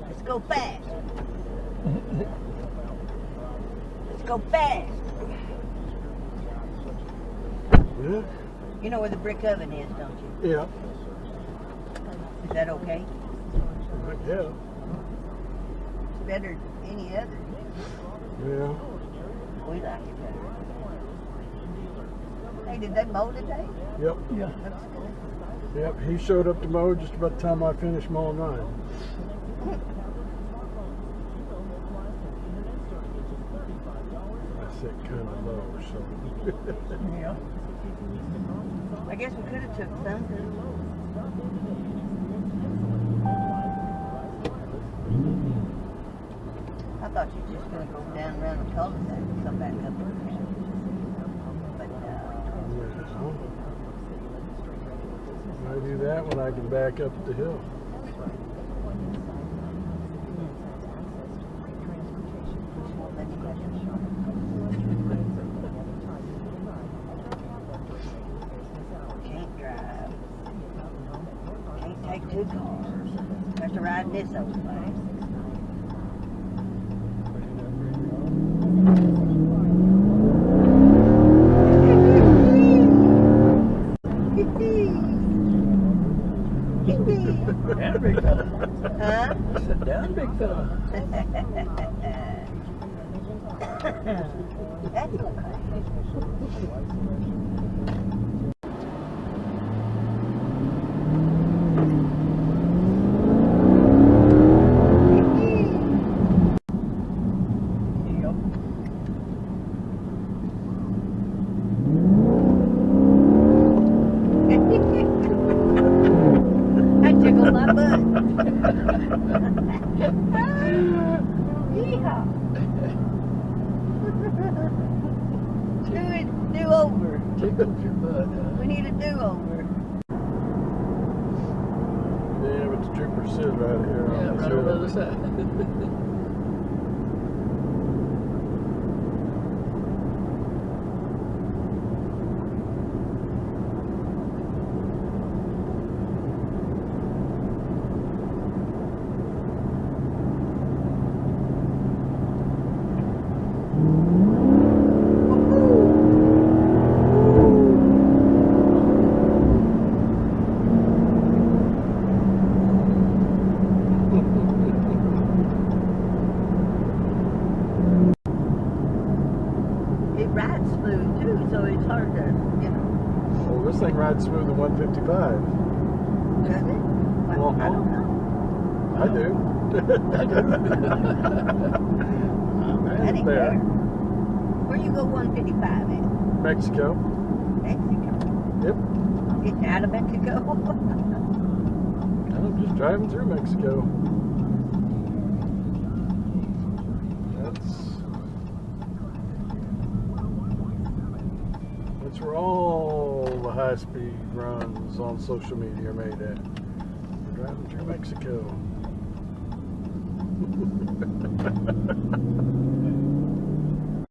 Let's go fast. Let's go fast. Yeah. You know where the brick oven is, don't you? Yeah. Is that okay? Yeah. It's better than any other. Yeah. We like it better. Hey, did they mow today? Yep. Yeah. That's good. Yep. He showed up to mow just about the time I finished mowing mine. I sit kind of low, so. Yeah. I guess we could have took some. I thought you were just going to go down around the cul-de-sac and come back up here. But I do that when I can back up the hill. can't drive. Can't take two cars. Have to ride this old thing. Down, big fella. Huh? Sit down, big fella. That's okay. That tickled my butt. Yeehaw. Do over. Tickled your butt, huh? We need a do-over. Yeah, but the trooper sit right here. Yeah, on right the on the other hill. side. It rides smooth too, so it's hard to, you know. Well, this thing rides smooth at 155. Does it? Well, I don't know. I do. I do. That ain't There. fair. Where you go 155 at? Mexico. Mexico. Yep. Getting out of Mexico? I'm just driving through Mexico. That's where all the high-speed runs on social media are made at. We're driving through Mexico.